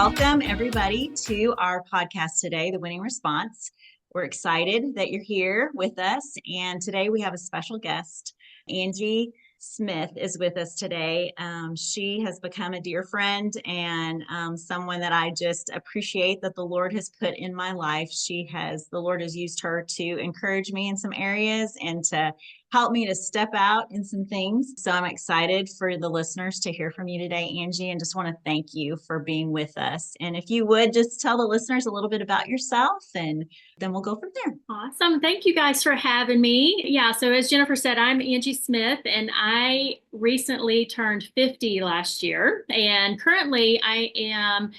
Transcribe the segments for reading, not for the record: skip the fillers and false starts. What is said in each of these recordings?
welcome everybody to our podcast today, The Winning Response. We're excited that you're here with us. And today we have a special guest. Angie Smith is with us today. She has become a dear friend and someone that I just appreciate that the Lord has put in my life. The Lord has used her to encourage me in some areas and to help me to step out in some things. So I'm excited for the listeners to hear from you today, Angie, and just want to thank you for being with us. And if you would just tell the listeners a little bit about yourself, and then we'll go from there. Awesome. Thank you guys for having me. Yeah, so as Jennifer said, I'm Angie Smith, and I recently turned 50 last year. And currently I am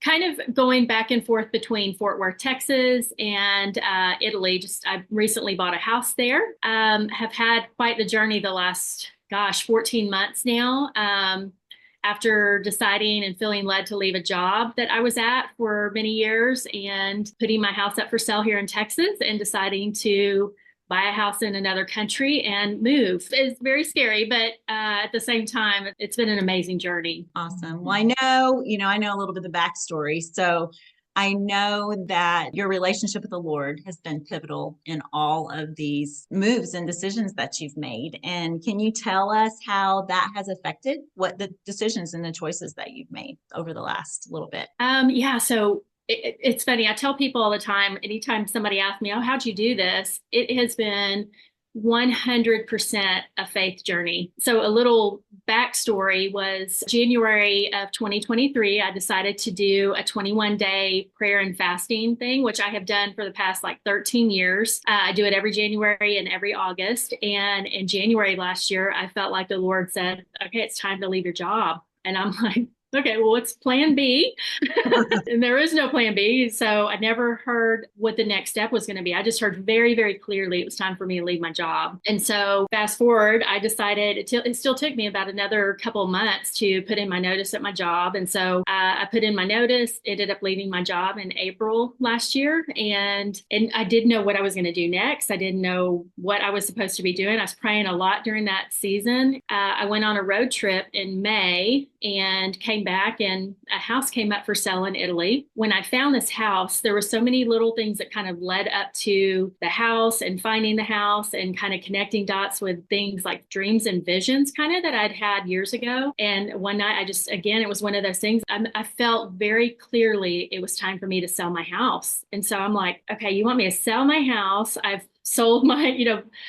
kind of going back and forth between Fort Worth, Texas and Italy. I recently bought a house there. Have had quite the journey the last, 14 months now. After deciding and feeling led to leave a job that I was at for many years and putting my house up for sale here in Texas and deciding to buy a house in another country and move. It's very scary, but at the same time, it's been an amazing journey. Awesome. Well, I know a little bit of the backstory. So I know that your relationship with the Lord has been pivotal in all of these moves and decisions that you've made. And can you tell us how that has affected what the decisions and the choices that you've made over the last little bit? So it's funny. I tell people all the time, anytime somebody asks me, oh, how'd you do this? It has been 100% a faith journey. So a little backstory was January of 2023, I decided to do a 21-day prayer and fasting thing, which I have done for the past 13 years. I do it every January and every August. And in January last year, I felt like the Lord said, okay, it's time to leave your job. And I'm like, okay, well, what's plan B? And there is no plan B. So I never heard what the next step was going to be. I just heard very, very clearly it was time for me to leave my job. And so fast forward, I decided it still took me about another couple of months to put in my notice at my job. And so I put in my notice, ended up leaving my job in April last year. And I didn't know what I was going to do next. I didn't know what I was supposed to be doing. I was praying a lot during that season. I went on a road trip in May and came back, and a house came up for sale in Italy. When I found this house, there were so many little things that kind of led up to the house and finding the house and kind of connecting dots with things like dreams and visions kind of that I'd had years ago. And one night it was one of those things. I felt very clearly it was time for me to sell my house. And so I'm like, okay, you want me to sell my house? I've sold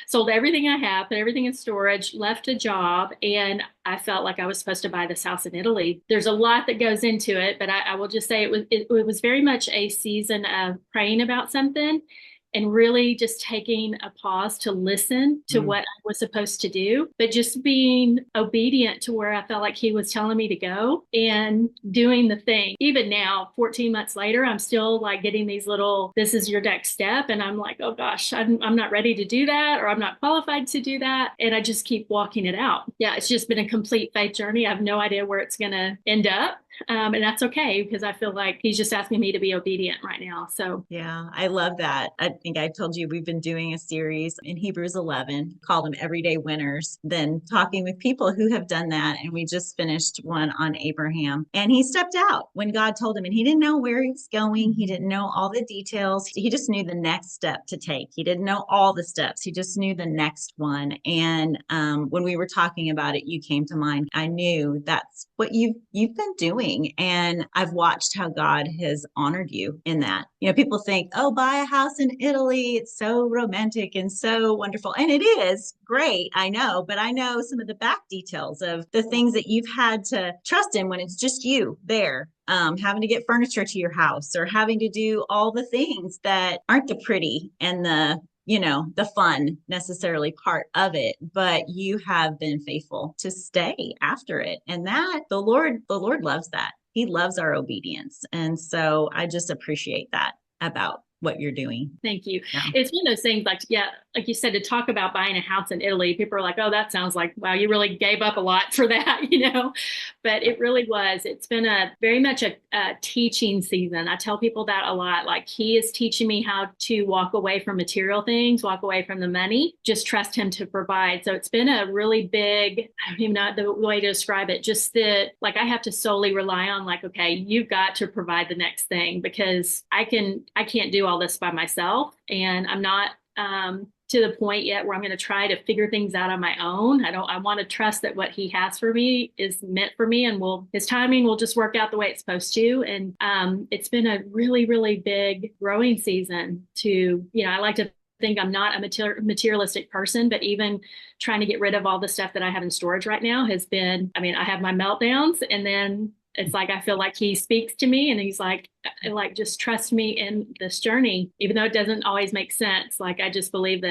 sold everything I have, put everything in storage, left a job, and I felt like I was supposed to buy this house in Italy. There's a lot that goes into it, but I will just say it was very much a season of praying about something and really just taking a pause to listen to what I was supposed to do, but just being obedient to where I felt like he was telling me to go and doing the thing. Even now, 14 months later, I'm still getting these little, this is your next step. And I'm like, oh gosh, I'm not ready to do that, or I'm not qualified to do that. And I just keep walking it out. Yeah, it's just been a complete faith journey. I have no idea where it's going to end up. And that's okay, because I feel like he's just asking me to be obedient right now. So yeah, I love that. I think I told you we've been doing a series in Hebrews 11, call them Everyday Winners, then talking with people who have done that. And we just finished one on Abraham, and he stepped out when God told him, and he didn't know where he was going. He didn't know all the details. He just knew the next step to take. He didn't know all the steps. He just knew the next one. And when we were talking about it, you came to mind. I knew that's what you've been doing. And I've watched how God has honored you in that. People think, oh, buy a house in Italy. It's so romantic and so wonderful. And it is great. I know, but I know some of the back details of the things that you've had to trust in when it's just you there. Having to get furniture to your house, or having to do all the things that aren't the pretty and the fun necessarily part of it, but you have been faithful to stay after it. And that the Lord loves that. He loves our obedience. And so I just appreciate that about what you're doing. Thank you. Yeah. It's one of those things like, yeah, like you said, to talk about buying a house in Italy, people are like, oh, that sounds like, wow, you really gave up a lot for that, but it really was. It's been a very much a teaching season. I tell people that a lot. Like, he is teaching me how to walk away from material things, walk away from the money, just trust him to provide. So it's been a really big, I don't even know the way to describe it, just that like I have to solely rely on like, okay, you've got to provide the next thing, because I can't do all this by myself. And I'm not to the point yet where I'm going to try to figure things out on my own. I want to trust that what he has for me is meant for me, and his timing will just work out the way it's supposed to. And it's been a really, really big growing season I like to think I'm not a materialistic person, but even trying to get rid of all the stuff that I have in storage right now has been, I have my meltdowns, and then it's like I feel like he speaks to me and he's like just trust me in this journey, even though it doesn't always make sense. Like, I believe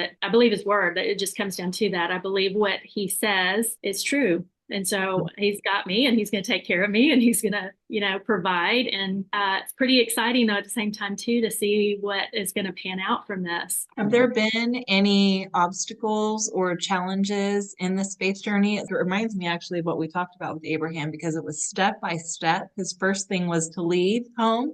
his word, that it just comes down to that. I believe what he says is true. And so he's got me, and he's going to take care of me, and he's going to, provide. And it's pretty exciting, though, at the same time, too, to see what is going to pan out from this. Have there been any obstacles or challenges in this faith journey? It reminds me actually of what we talked about with Abraham, because it was step by step. His first thing was to leave home.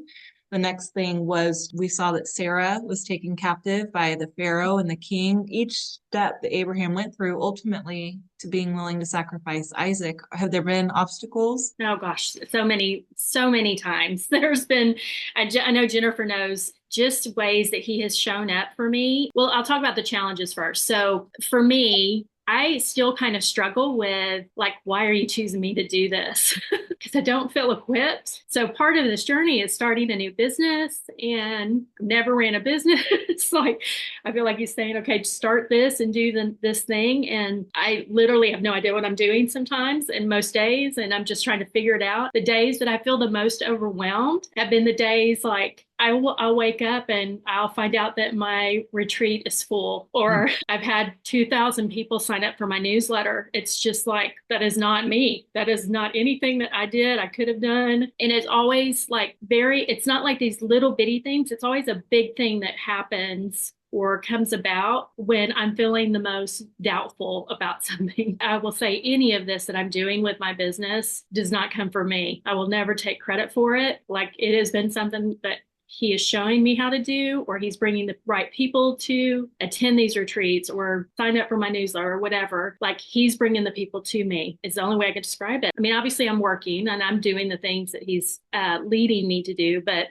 The next thing was, we saw that Sarah was taken captive by the Pharaoh and the king. Each step that Abraham went through ultimately to being willing to sacrifice Isaac. Have there been obstacles? Oh gosh, so many times. There's been, I know Jennifer knows, just ways that he has shown up for me. Well, I'll talk about the challenges first. So for me, I still kind of struggle with like, why are you choosing me to do this? Because I don't feel equipped. So part of this journey is starting a new business, and never ran a business. Like, I feel like he's saying, okay, start this and do this thing. And I literally have no idea what I'm doing sometimes and most days. And I'm just trying to figure it out. The days that I feel the most overwhelmed have been the days like, I'll wake up and I'll find out that my retreat is full, or I've had 2,000 people sign up for my newsletter. It's just like, that is not me. That is not anything that I could have done. And it's always like it's not like these little bitty things. It's always a big thing that happens or comes about when I'm feeling the most doubtful about something. I will say any of this that I'm doing with my business does not come from me. I will never take credit for it. Like, it has been something that he is showing me how to do, or he's bringing the right people to attend these retreats or sign up for my newsletter or whatever. Like, he's bringing the people to me. It's the only way I could describe it. Obviously I'm working and I'm doing the things that he's leading me to do. But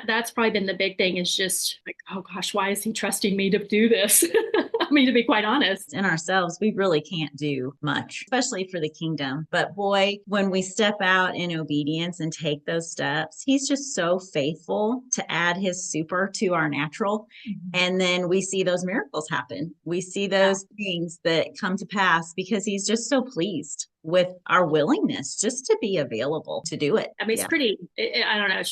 that's probably been the big thing, is just like, oh gosh, why is he trusting me to do this? To be quite honest. In ourselves, we really can't do much, especially for the kingdom. But boy, when we step out in obedience and take those steps, he's just so faithful to add his super to our natural. And then we see those miracles happen. We see those things that come to pass because he's just so pleased with our willingness just to be available to do it. It's pretty, I don't know.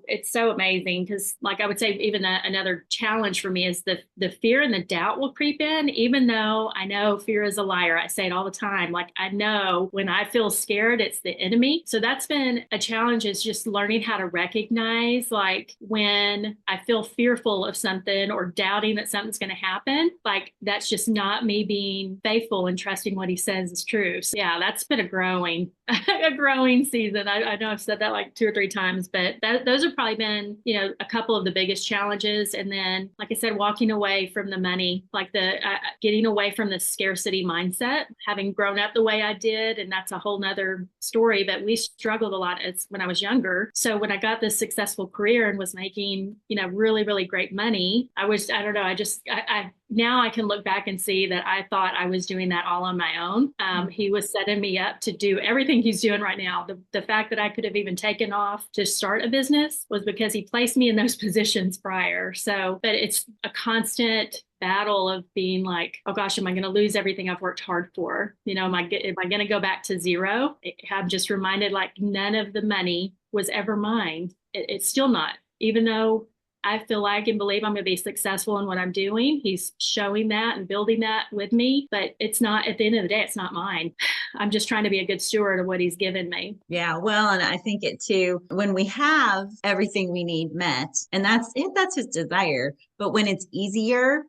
It's so amazing, because like I would say, even another challenge for me is the fear and the doubt will creep in, even though I know fear is a liar. I say it all the time. Like, I know when I feel scared, it's the enemy. So that's been a challenge, is just learning how to recognize, like, when I feel fearful of something or doubting that something's going to happen, like, that's just not me being faithful and trusting what he says is true. So that's been a growing season. I know I've said that like 2 or 3 times, but those have probably been, a couple of the biggest challenges. And then, like I said, walking away from the money, like getting away from the scarcity mindset, having grown up the way I did. And that's a whole nother story, but we struggled a lot when I was younger. So when I got this successful career and was making, really, really great money, I don't know, now I can look back and see that I thought I was doing that all on my own. He was setting me up to do everything he's doing right now. The fact that I could have even taken off to start a business was because he placed me in those positions prior. So, but it's a constant battle of being like, oh gosh, am I going to lose everything I've worked hard for? Am I going to go back to zero? I'm just reminded, like, none of the money was ever mine. It's still not, even though I feel like and believe I'm going to be successful in what I'm doing. He's showing that and building that with me, but it's not, at the end of the day, it's not mine. I'm just trying to be a good steward of what he's given me. Yeah, well, and I think it too, when we have everything we need met, and that's his desire. But when it's easier,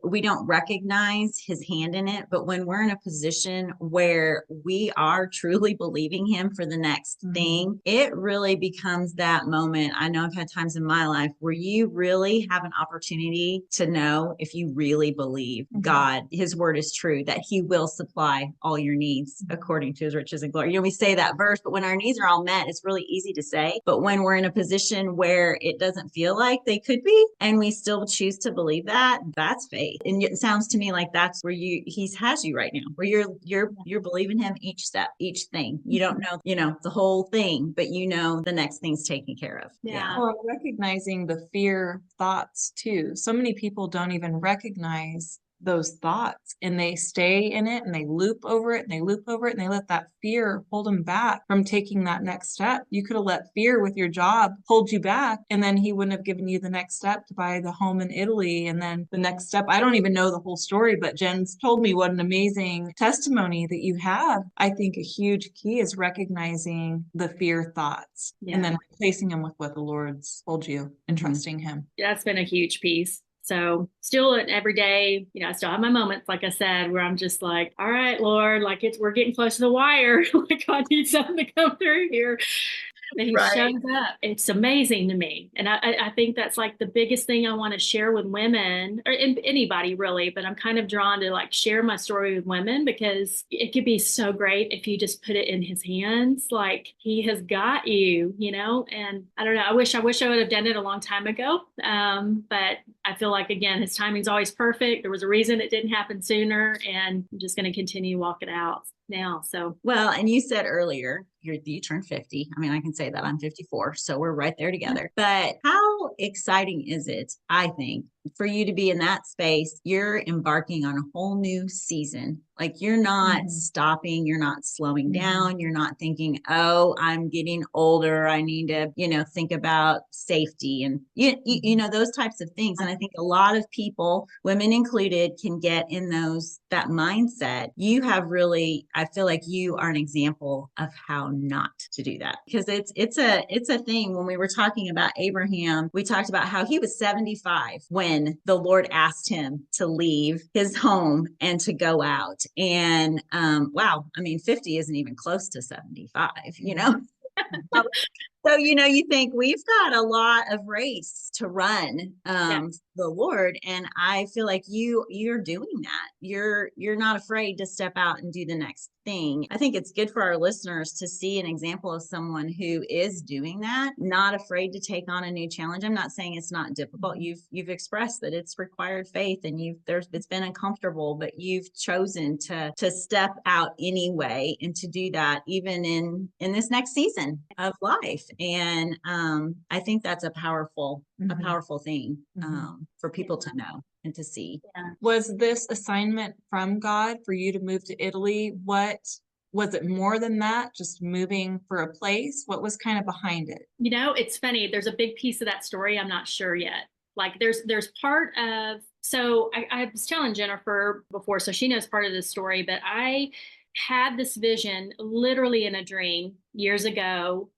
we don't recognize his hand in it. But when we're in a position where we are truly believing him for the next thing, it really becomes that moment. I know I've had times in my life where you really have an opportunity to know if you really believe God, his word is true, that he will supply all your needs according to his riches and glory. You know, we say that verse, but when our needs are all met, it's really easy to say. But when we're in a position where it doesn't feel like they could be, and we still choose to believe that, that's faith. And it sounds to me like that's where he has you right now, where you're believing him each step, each thing. You don't know, the whole thing, but you know the next thing's taken care of. Yeah. Or recognizing the fear thoughts too. So many people don't even recognize those thoughts, and they stay in it and they loop over it and they loop over it and they let that fear hold them back from taking that next step. You could have let fear with your job hold you back, and then he wouldn't have given you the next step to buy the home in Italy. And then the next step, I don't even know the whole story, but Jen's told me what an amazing testimony that you have. I think a huge key is recognizing the fear thoughts and then replacing them with what the Lord's told you and trusting him. That's been a huge piece. So still every day, I still have my moments, like I said, where I'm just like, all right, Lord, like we're getting close to the wire. Like I need something to come through here. And he shows up. It's amazing to me. And I think that's like the biggest thing I want to share with women or anybody really, but I'm kind of drawn to like share my story with women because it could be so great if you just put it in his hands. Like he has got you, and I don't know. I wish I would have done it a long time ago. But I feel like, again, his timing's always perfect. There was a reason it didn't happen sooner, and I'm just going to continue to walk it out now. So, well, and you said earlier, you turned 50. I mean, I can say that I'm 54, so we're right there together. But how exciting is it, I think, for you to be in that space? You're embarking on a whole new season. Like you're not stopping, you're not slowing down, you're not thinking, oh, I'm getting older, I need to, think about safety and those types of things. And I think a lot of people, women included, can get in that mindset. You have really, I feel like you are an example of how not to do that, because it's a thing. When we were talking about Abraham, we talked about how he was 75 when the Lord asked him to leave his home and to go out. And wow, I mean, 50 isn't even close to 75, So, you think we've got a lot of race to run the Lord. And I feel like you're doing that. You're not afraid to step out and do the next thing. I think it's good for our listeners to see an example of someone who is doing that, not afraid to take on a new challenge. I'm not saying it's not difficult. You've expressed that it's required faith and it's been uncomfortable, but you've chosen to step out anyway and to do that even in this next season of life. And I think that's a powerful thing for people to know and to see. Yeah. Was this assignment from God for you to move to Italy? What was it more than that? Just moving for a place? What was kind of behind it? It's funny. There's a big piece of that story I'm not sure yet. Like there's part of, so I was telling Jennifer before, so she knows part of this story, but I had this vision literally in a dream years ago,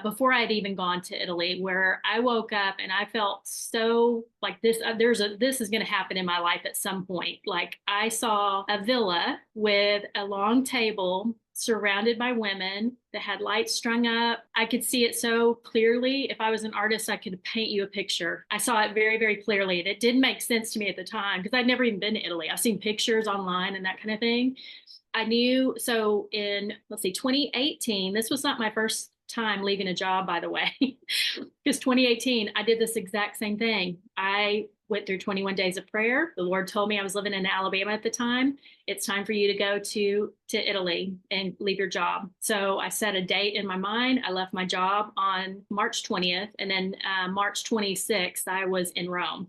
before I'd even gone to Italy, where I woke up and I felt so like this, this is going to happen in my life at some point. Like I saw a villa with a long table surrounded by women that had lights strung up. I could see it so clearly. If I was an artist, I could paint you a picture. I saw it very, very clearly. And it didn't make sense to me at the time because I'd never even been to Italy. I've seen pictures online and that kind of thing. I knew, so in, 2018, this was not my first time leaving a job, by the way, because 2018, I did this exact same thing. I went through 21 days of prayer. The Lord told me, I was living in Alabama at the time, it's time for you to go to Italy and leave your job. So I set a date in my mind. I left my job on March 20th. And then March 26th, I was in Rome.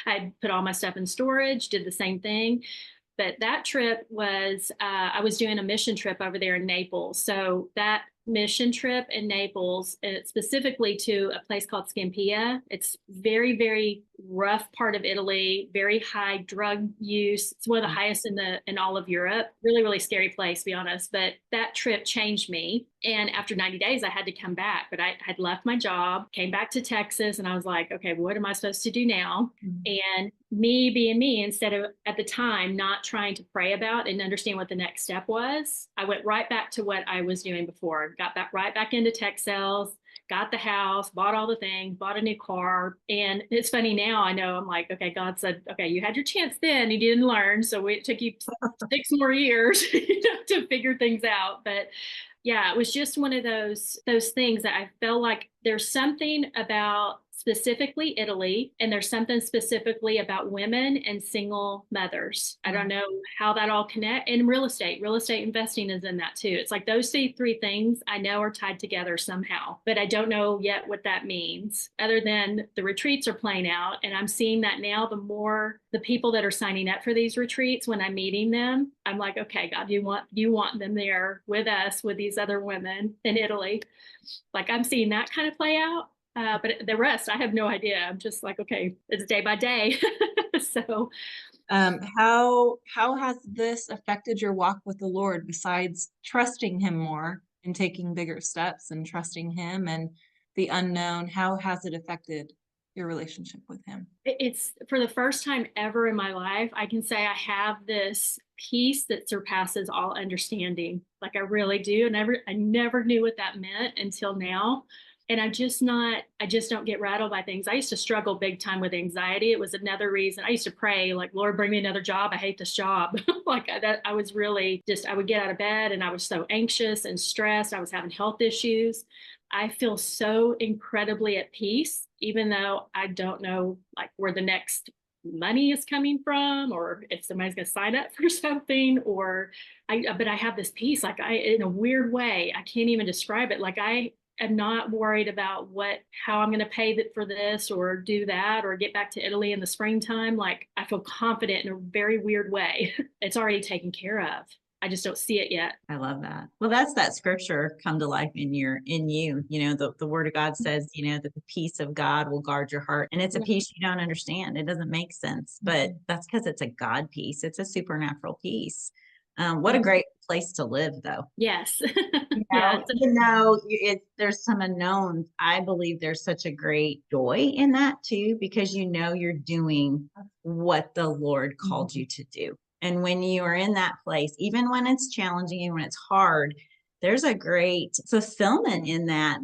I put all my stuff in storage, did the same thing. But that trip was, I was doing a mission trip over there in Naples. So that mission trip in Naples, specifically to a place called Scampia. It's very, very rough part of Italy, very high drug use. It's one of the highest in all of Europe. Really, really scary place, to be honest. But that trip changed me. And after 90 days, I had to come back. But I had left my job, came back to Texas, and I was like, okay, what am I supposed to do now? And me being me, instead of at the time not trying to pray about and understand what the next step was, I went right back to what I was doing before. Got back right back into tech sales, got the house, bought all the things, bought a new car. And it's funny now, I know I'm like, okay, God said, okay, you had your chance then, you didn't learn. So it took you 6 more years to figure things out. But yeah, it was just one of those things that I felt like there's something about specifically Italy, and there's something specifically about women and single mothers. I don't know how that all connect. And real estate investing is in that too. It's like those three things I know are tied together somehow, but I don't know yet what that means, other than the retreats are playing out. And I'm seeing that now, the more the people that are signing up for these retreats, when I'm meeting them, I'm like, okay, God, you want them there with us, with these other women in Italy. Like I'm seeing that kind of play out. But the rest, I have no idea. I'm just like, okay, it's day by day. So, how has this affected your walk with the Lord besides trusting him more and taking bigger steps and trusting him and the unknown? How has it affected your relationship with him? it's for the first time ever in my life, I can say I have this peace that surpasses all understanding. Like I really do. And I never knew what that meant until now. And I just don't get rattled by things. I used to struggle big time with anxiety. It was another reason I used to pray, like, Lord, bring me another job. I hate this job. I was really I would get out of bed and I was so anxious and stressed. I was having health issues. I feel so incredibly at peace, even though I don't know like where the next money is coming from, or if somebody's going to sign up for something, but I have this peace, in a weird way, I can't even describe it. I'm not worried about how I'm going to pay for this or do that or get back to Italy in the springtime. Like I feel confident in a very weird way. It's already taken care of. I just don't see it yet. I love that. Well, that's that scripture come to life in you. The word of God says, that the peace of God will guard your heart. And it's a peace you don't understand. It doesn't make sense, but that's because it's a God peace. It's a supernatural peace. What a great place to live, though. Yes. Yeah. There's some unknowns. I believe there's such a great joy in that too, because you're doing what the Lord called you to do. And when you are in that place, even when it's challenging and when it's hard, there's a great fulfillment in that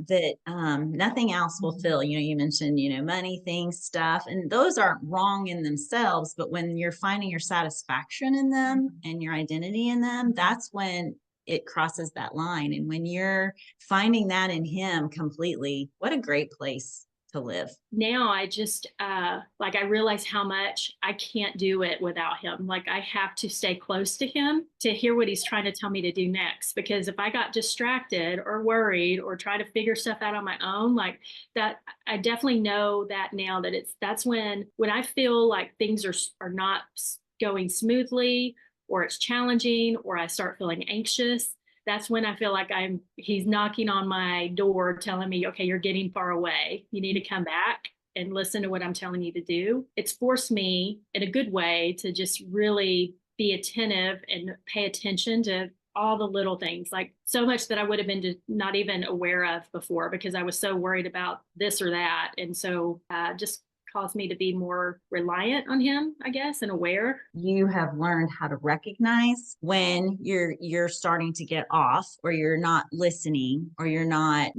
nothing else will fill. You mentioned, money, things, stuff, and those aren't wrong in themselves. But when you're finding your satisfaction in them and your identity in them, that's when it crosses that line. And when you're finding that in him completely, what a great place to live. Now I just I realize how much I can't do it without him. Like I have to stay close to him to hear what he's trying to tell me to do next. Because if I got distracted or worried or try to figure stuff out on my own, like that, I definitely know that now that's when I feel like things are not going smoothly, or it's challenging, or I start feeling anxious. That's when I feel like he's knocking on my door telling me, okay, you're getting far away. You need to come back and listen to what I'm telling you to do. It's forced me in a good way to just really be attentive and pay attention to all the little things, like so much that I would have been not even aware of before because I was so worried about this or that. And so just caused me to be more reliant on him, I guess, and aware. You have learned how to recognize when you're starting to get off, or you're not listening, or you're not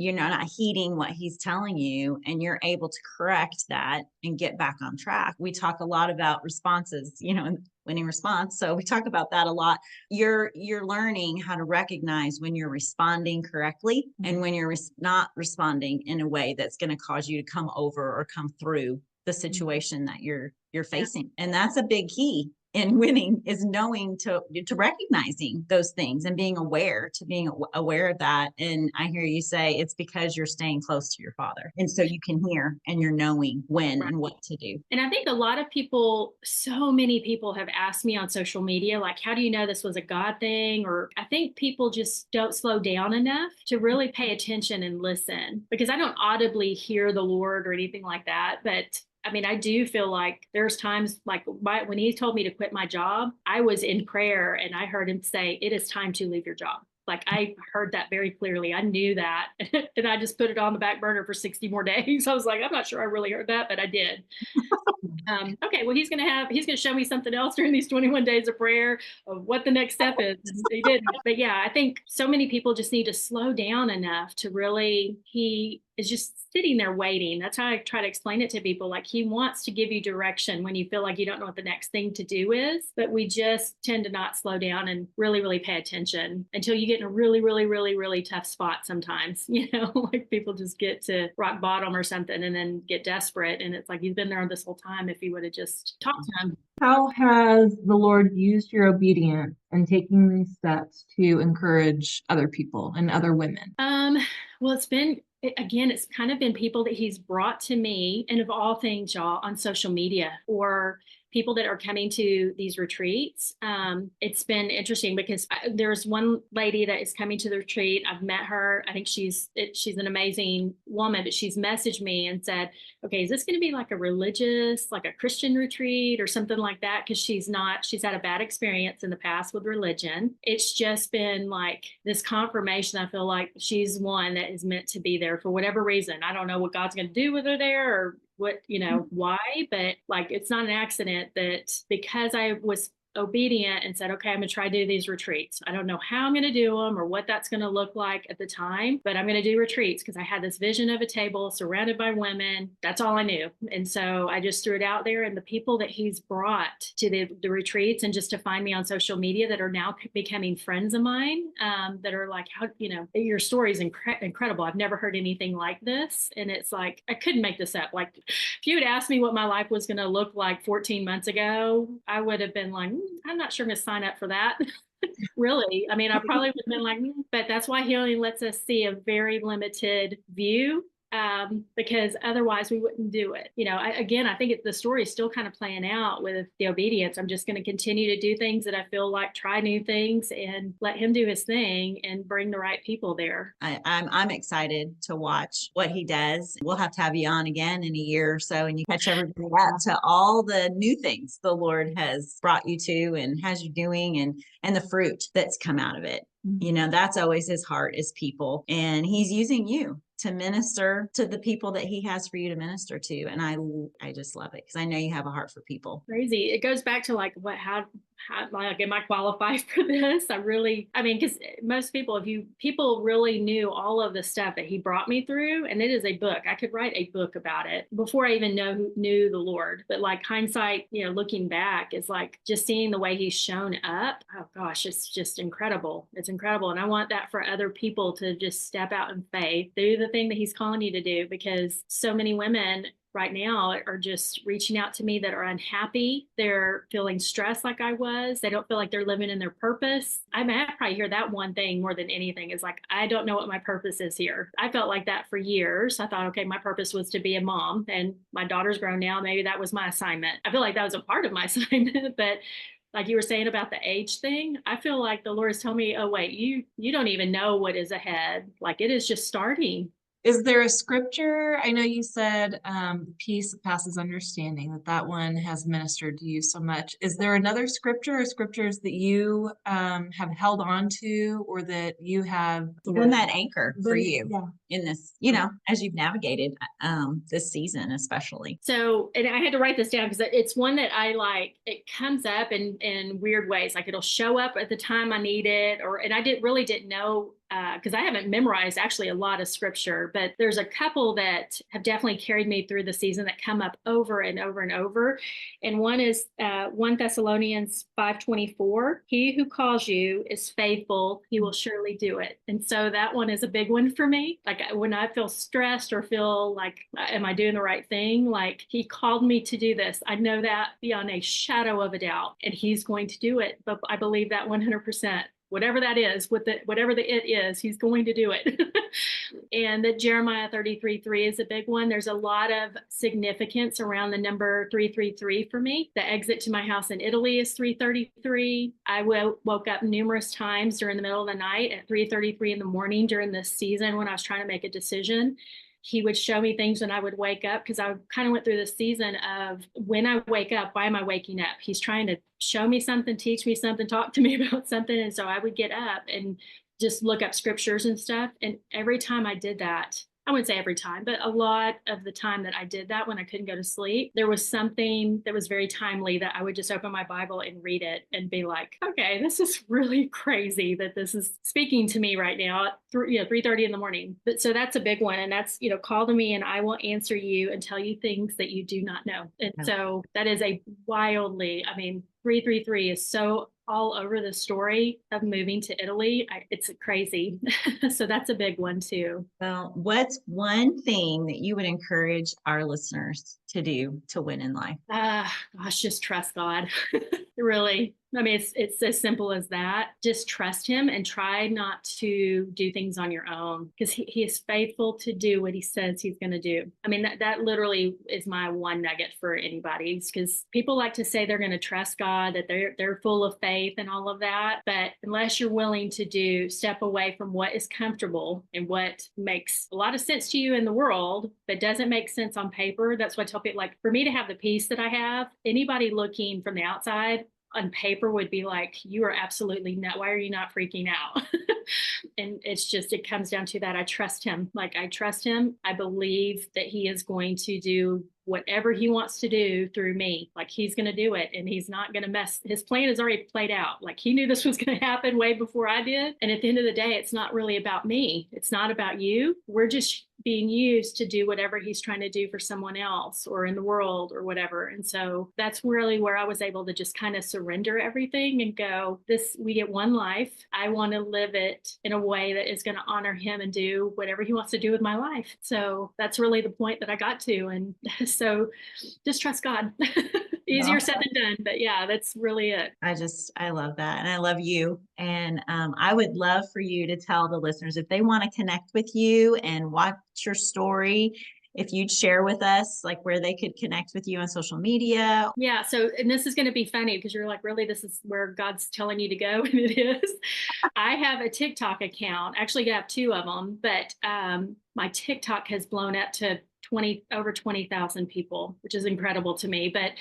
heeding what he's telling you, and you're able to correct that and get back on track. We talk a lot about responses, winning response. So we talk about that a lot. You're learning how to recognize when you're responding correctly and when you're not responding in a way that's going to cause you to come over or come through the situation that you're facing. And that's a big key in winning is knowing to recognizing those things and being aware aware of that. And I hear you say it's because you're staying close to your Father. And so you can hear and you're knowing when and what to do. And I think a lot of people, so many people have asked me on social media, like, how do you know this was a God thing? Or I think people just don't slow down enough to really pay attention and listen, because I don't audibly hear the Lord or anything like that. But I mean, I do feel like there's times like when he told me to quit my job, I was in prayer and I heard him say, it is time to leave your job. Like I heard that very clearly. I knew that. And I just put it on the back burner for 60 more days. I was like, I'm not sure I really heard that, but I did. Okay, well, he's going to show me something else during these 21 days of prayer of what the next step is. And he didn't. But yeah, I think so many people just need to slow down enough to really, he is just sitting there waiting. That's how I try to explain it to people. Like he wants to give you direction when you feel like you don't know what the next thing to do is, but we just tend to not slow down and really, really pay attention until you get in a really, really, really, really tough spot sometimes, like people just get to rock bottom or something and then get desperate. And it's like, you've been there this whole time if you would have just talked to him. How has the Lord used your obedience and taking these steps to encourage other people and other women? Well, it's kind of been people that he's brought to me, and of all things, y'all, on social media or people that are coming to these retreats. It's been interesting because there's one lady that is coming to the retreat. I've met her. I think she's an amazing woman, but she's messaged me and said, okay, is this going to be like a religious, like a Christian retreat or something like that? Because she's had a bad experience in the past with religion. It's just been like this confirmation. I feel like she's one that is meant to be there for whatever reason. I don't know what God's going to do with her there or what, why, but like, it's not an accident that because I was obedient and said, okay, I'm going to try to do these retreats. I don't know how I'm going to do them or what that's going to look like at the time, but I'm going to do retreats because I had this vision of a table surrounded by women. That's all I knew. And so I just threw it out there, and the people that he's brought to the retreats and just to find me on social media that are now becoming friends of mine, that are like, how, your story is incredible. I've never heard anything like this. And it's like, I couldn't make this up. Like if you had asked me what my life was going to look like 14 months ago, I would have been like, I'm not sure I'm going to sign up for that. Really. I mean, I probably would have been like, but that's why he only lets us see a very limited view. Because otherwise we wouldn't do it. I think the story is still kind of playing out with the obedience. I'm just going to continue to do things that I feel like, try new things and let him do his thing and bring the right people there. I'm excited to watch what he does. We'll have to have you on again in a year or so, and you catch everybody up to all the new things the Lord has brought you to and has you doing and the fruit that's come out of it. That's always his heart is people, and he's using you to minister to the people that he has for you to minister to. And I just love it because I know you have a heart for people. Crazy. It goes back to like how like, am I qualified for this? Because most people, people really knew all of the stuff that he brought me through, and it is a book. I could write a book about it before I even knew the Lord. But like hindsight, looking back, is like just seeing the way he's shown up. Oh gosh, it's just incredible. It's incredible. And I want that for other people to just step out in faith, do the thing that he's calling you to do, because so many women right now are just reaching out to me that are unhappy. They're feeling stressed like I was. They don't feel like they're living in their purpose. I probably hear that one thing more than anything is like, I don't know what my purpose is here. I felt like that for years. I thought, okay, my purpose was to be a mom, and my daughter's grown now. Maybe that was my assignment. I feel like that was a part of my assignment, but like you were saying about the age thing, I feel like the Lord has told me, oh, wait, you don't even know what is ahead. Like it is just starting. Is there a scripture? I know you said peace that passes understanding, that one has ministered to you so much. Is there another scripture or scriptures that you have held on to, or that you have been that anchor for you in this, as you've navigated this season, especially? So, and I had to write this down because it's one that I like. It comes up in weird ways. Like it'll show up at the time I need it, and I didn't know because I haven't memorized actually a lot of scripture, but there's a couple that have definitely carried me through the season that come up over and over and over. And one is 1 Thessalonians 5:24. He who calls you is faithful, he will surely do it. And so that one is a big one for me. Like when I feel stressed or feel like, am I doing the right thing? Like he called me to do this. I know that beyond a shadow of a doubt, and he's going to do it. But I believe that 100%. Whatever that is, whatever the it is, he's going to do it. And that Jeremiah 33:3 is a big one. There's a lot of significance around the number 333 for me. The exit to my house in Italy is 333. I woke up numerous times during the middle of the night at 3:33 in the morning during this season when I was trying to make a decision. He would show me things when I would wake up, because I kind of went through this season of when I wake up, why am I waking up? He's trying to show me something, teach me something, talk to me about something. And so I would get up and just look up scriptures and stuff. And every time I did that, I wouldn't say every time, but a lot of the time that I did that when I couldn't go to sleep, there was something that was very timely that I would just open my Bible and read it and be like, okay, this is really crazy that this is speaking to me right now at 3:30 in the morning. But so that's a big one. And that's, call to me and I will answer you and tell you things that you do not know. And so that is a wildly, 333 is so all over the story of moving to Italy. It's crazy. So that's a big one too. Well, what's one thing that you would encourage our listeners to do to win in life? Gosh, just trust God. Really. It's as simple as that. Just trust him and try not to do things on your own, because he is faithful to do what he says he's going to do. That literally is my one nugget for anybody, because people like to say they're going to trust God, that they're full of faith and all of that. But unless you're willing to step away from what is comfortable and what makes a lot of sense to you in the world, but doesn't make sense on paper, that's why I tell people, like, for me to have the peace that I have, anybody looking from the outside on paper would be like, you are absolutely not, why are you not freaking out? And it comes down to that. I trust him. I believe that he is going to do whatever he wants to do through me. Like he's going to do it, and he's not going to mess. His plan is already played out. Like he knew this was going to happen way before I did. And at the end of the day, it's not really about me. It's not about you. We're just being used to do whatever he's trying to do for someone else or in the world or whatever. And so that's really where I was able to just kind of surrender everything and go, we get one life. I want to live it in a way that is going to honor him and do whatever he wants to do with my life. So that's really the point that I got to. And so just trust God. Easier said than done, but yeah, that's really it. I love that. And I love you. And I would love for you to tell the listeners, if they want to connect with you and watch your story, if you'd share with us like where they could connect with you on social media. Yeah. So, and this is going to be funny because you're like, really, this is where God's telling you to go. And it is. I have a TikTok account. Actually, I have two of them, but my TikTok has blown up to over 20,000 people, which is incredible to me. But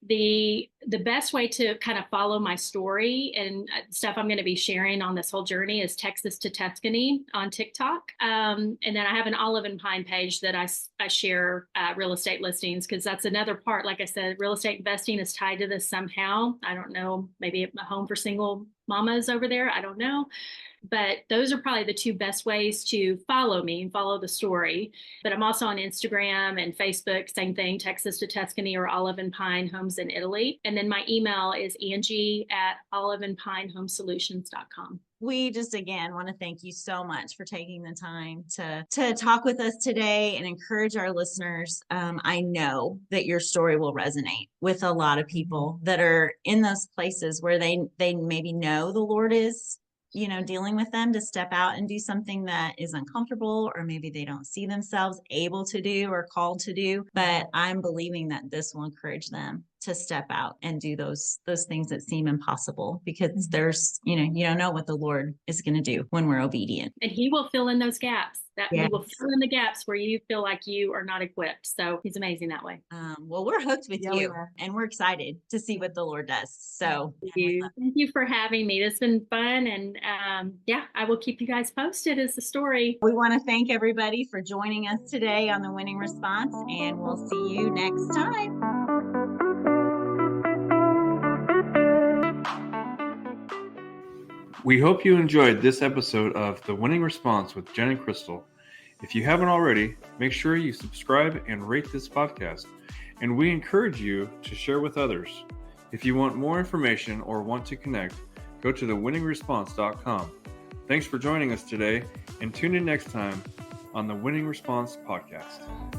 the best way to kind of follow my story and stuff I'm going to be sharing on this whole journey is Texas to Tuscany on TikTok. And then I have an Olive and Pine page that I share real estate listings, because that's another part. Like I said, real estate investing is tied to this somehow. I don't know, maybe a home for single mamas over there. I don't know. But those are probably the two best ways to follow me and follow the story. But I'm also on Instagram and Facebook, same thing, Texas to Tuscany or Olive and Pine Homes in Italy. And then my email is Angie@oliveandpinehomesolutions.com. We just, again, want to thank you so much for taking the time to talk with us today and encourage our listeners. I know that your story will resonate with a lot of people that are in those places where they maybe know the Lord is, dealing with them to step out and do something that is uncomfortable, or maybe they don't see themselves able to do or called to do. But I'm believing that this will encourage them to step out and do those things that seem impossible, because there's, you don't know what the Lord is going to do when we're obedient. And he will fill in those gaps. He will fill in the gaps where you feel like you are not equipped. So he's amazing that way. Well, we're hooked with you, and we're excited to see what the Lord does. So thank you for having me. It's been fun. And I will keep you guys posted as the story. We want to thank everybody for joining us today on The Winning Response, and we'll see you next time. We hope you enjoyed this episode of The Winning Response with Jen and Crystal. If you haven't already, make sure you subscribe and rate this podcast. And we encourage you to share with others. If you want more information or want to connect, go to thewinningsresponse.com. Thanks for joining us today, and tune in next time on the Winning Response podcast.